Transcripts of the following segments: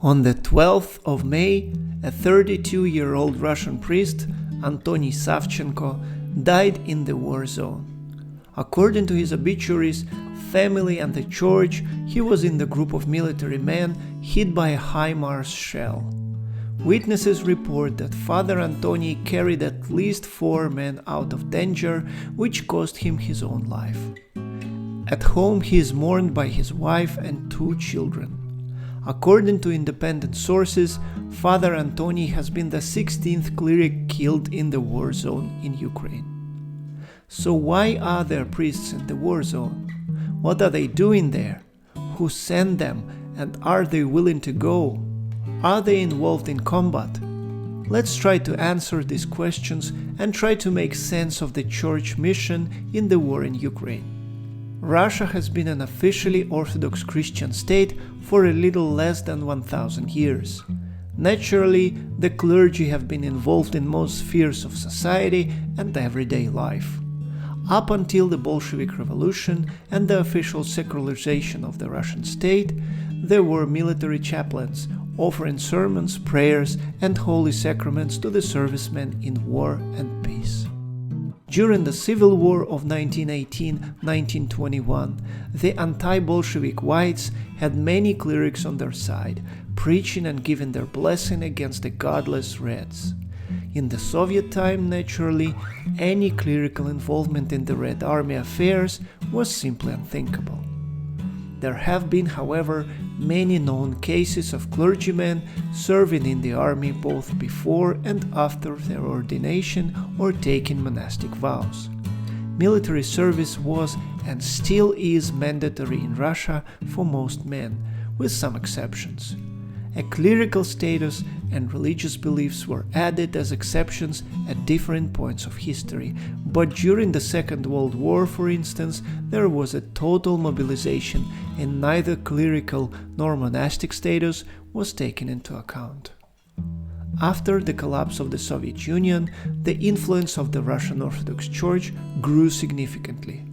On the 12th of May, a 32-year-old Russian priest, Antony Savchenko, died in the war zone. According to his obituaries, family and the church, he was in the group of military men hit by a HIMARS shell. Witnesses report that Father Antony carried at least 4 men out of danger, which cost him his own life. At home, he is mourned by his wife and 2 children. According to independent sources, Father Antony has been the 16th cleric killed in the war zone in Ukraine. So why are there priests in the war zone? What are they doing there? Who sent them, and are they willing to go? Are they involved in combat? Let's try to answer these questions and try to make sense of the church mission in the war in Ukraine. Russia has been an officially Orthodox Christian state for a little less than 1,000 years. Naturally, the clergy have been involved in most spheres of society and everyday life. Up until the Bolshevik Revolution and the official secularization of the Russian state, there were military chaplains offering sermons, prayers, and holy sacraments to the servicemen in war and peace. During the Civil War of 1918-1921, the anti-Bolshevik whites had many clerics on their side, preaching and giving their blessing against the godless Reds. In the Soviet time, naturally, any clerical involvement in the Red Army affairs was simply unthinkable. There have been, however, many known cases of clergymen serving in the army both before and after their ordination or taking monastic vows. Military service was and still is mandatory in Russia for most men, with some exceptions. A clerical status and religious beliefs were added as exceptions at different points of history, but during the Second World War, for instance, there was a total mobilization and neither clerical nor monastic status was taken into account. After the collapse of the Soviet Union, the influence of the Russian Orthodox Church grew significantly.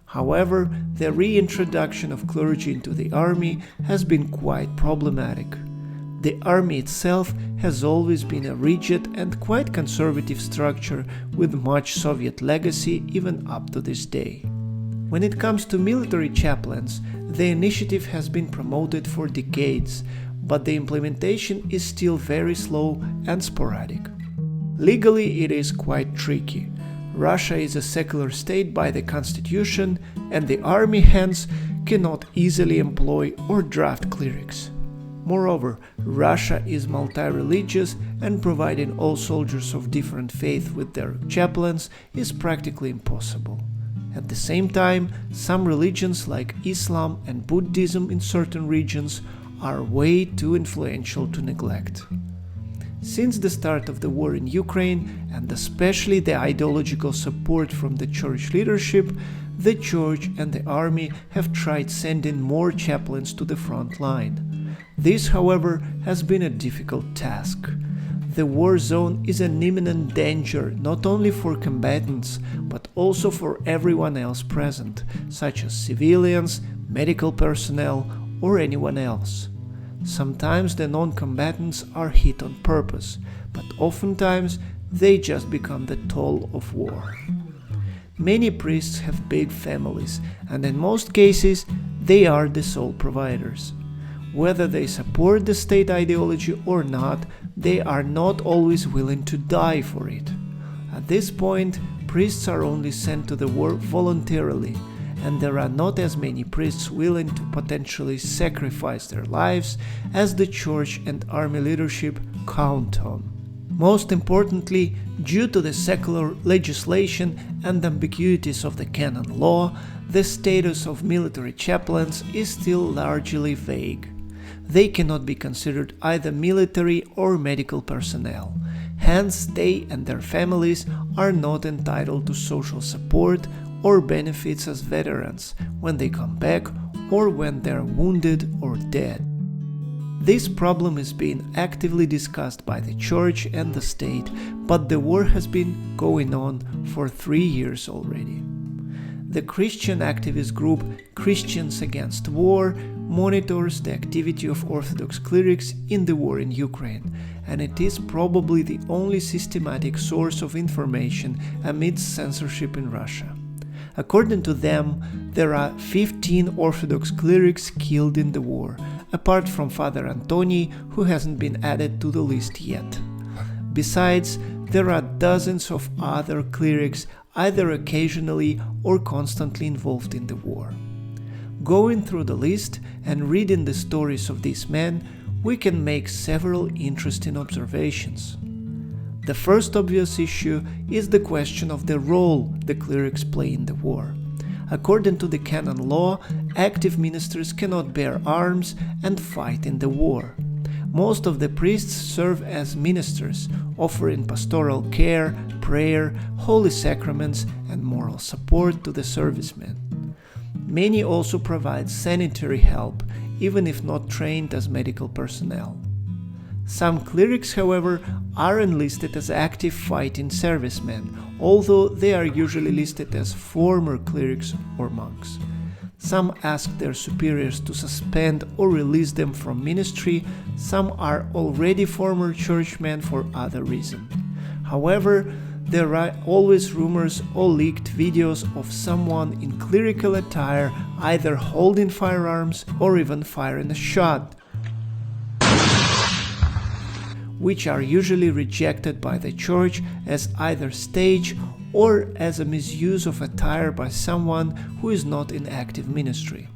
However, the reintroduction of clergy into the army has been quite problematic. The army itself has always been a rigid and quite conservative structure with much Soviet legacy even up to this day. When it comes to military chaplains, the initiative has been promoted for decades, but the implementation is still very slow and sporadic. Legally, it is quite tricky. Russia is a secular state by the constitution, and the army hence cannot easily employ or draft clerics. Moreover, Russia is multi-religious, and providing all soldiers of different faith with their chaplains is practically impossible. At the same time, some religions like Islam and Buddhism in certain regions are way too influential to neglect. Since the start of the war in Ukraine, and especially the ideological support from the church leadership, the church and the army have tried sending more chaplains to the front line. This, however, has been a difficult task. The war zone is an imminent danger not only for combatants, but also for everyone else present, such as civilians, medical personnel, or anyone else. Sometimes the non-combatants are hit on purpose, but oftentimes they just become the toll of war. Many priests have big families, and in most cases, they are the sole providers. Whether they support the state ideology or not, they are not always willing to die for it. At this point, priests are only sent to the war voluntarily, and there are not as many priests willing to potentially sacrifice their lives as the church and army leadership count on. Most importantly, due to the secular legislation and ambiguities of the canon law, the status of military chaplains is still largely vague. They cannot be considered either military or medical personnel. Hence, they and their families are not entitled to social support or benefits as veterans when they come back or when they are wounded or dead. This problem is being actively discussed by the church and the state, but the war has been going on for 3 years already. The Christian activist group Christians Against War monitors the activity of Orthodox clerics in the war in Ukraine, and it is probably the only systematic source of information amidst censorship in Russia. According to them, there are 15 Orthodox clerics killed in the war, apart from Father Antoni, who hasn't been added to the list yet. Besides, there are dozens of other clerics either occasionally or constantly involved in the war. Going through the list and reading the stories of these men, we can make several interesting observations. The first obvious issue is the question of the role the clerics play in the war. According to the canon law, active ministers cannot bear arms and fight in the war. Most of the priests serve as ministers, offering pastoral care, prayer, holy sacraments, and moral support to the servicemen. Many also provide sanitary help, even if not trained as medical personnel. Some clerics, however, are enlisted as active fighting servicemen, although they are usually listed as former clerics or monks. Some ask their superiors to suspend or release them from ministry, some are already former churchmen for other reasons. However, there are always rumors or leaked videos of someone in clerical attire either holding firearms or even firing a shot, which are usually rejected by the church as either stage or as a misuse of attire by someone who is not in active ministry.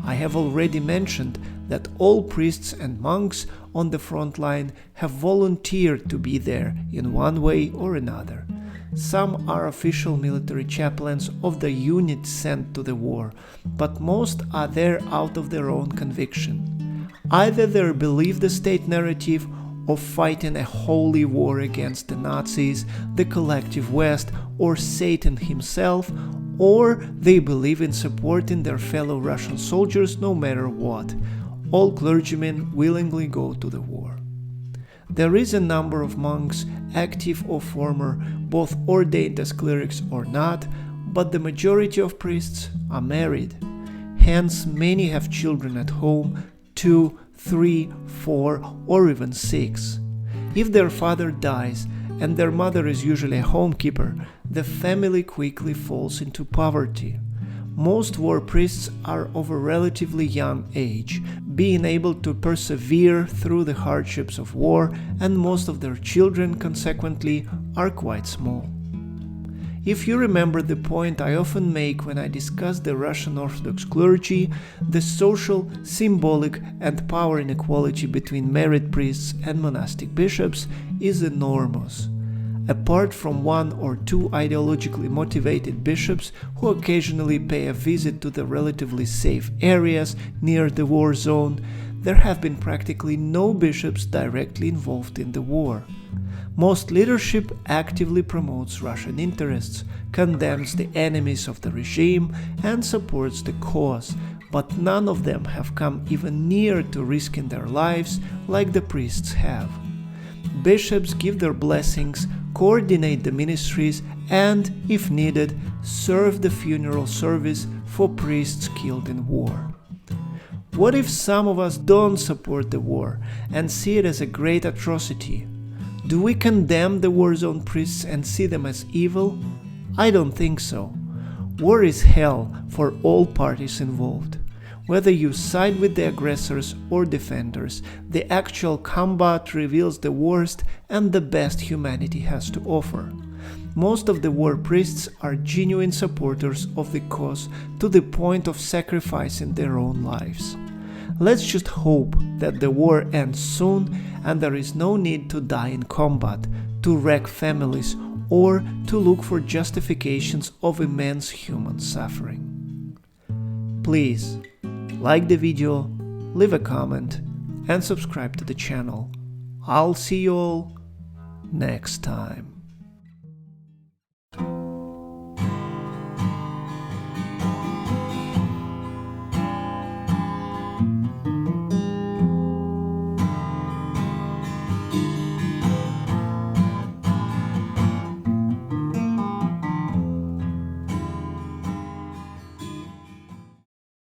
I have already mentioned that all priests and monks on the front line have volunteered to be there in one way or another. Some are official military chaplains of the unit sent to the war, but most are there out of their own conviction. Either they believe the state narrative of fighting a holy war against the Nazis, the collective West, or Satan himself, or they believe in supporting their fellow Russian soldiers no matter what. All clergymen willingly go to the war. There is a number of monks, active or former, both ordained as clerics or not, but the majority of priests are married. Hence, many have children at home, 2, 3, 4, or even 6. If their father dies, and their mother is usually a homekeeper, the family quickly falls into poverty. Most war priests are of a relatively young age, being able to persevere through the hardships of war, and most of their children, consequently, are quite small. If you remember the point I often make when I discuss the Russian Orthodox clergy, the social, symbolic, and power inequality between married priests and monastic bishops is enormous. Apart from 1 or 2 ideologically motivated bishops who occasionally pay a visit to the relatively safe areas near the war zone, there have been practically no bishops directly involved in the war. Most leadership actively promotes Russian interests, condemns the enemies of the regime, and supports the cause, but none of them have come even near to risking their lives like the priests have. Bishops give their blessings, coordinate the ministries, and, if needed, serve the funeral service for priests killed in war. What if some of us don't support the war and see it as a great atrocity? Do we condemn the war zone priests and see them as evil? I don't think so. War is hell for all parties involved. Whether you side with the aggressors or defenders, the actual combat reveals the worst and the best humanity has to offer. Most of the war priests are genuine supporters of the cause to the point of sacrificing their own lives. Let's just hope that the war ends soon and there is no need to die in combat, to wreck families, or to look for justifications of immense human suffering. Please, like the video, leave a comment, and subscribe to the channel. I'll see you all next time.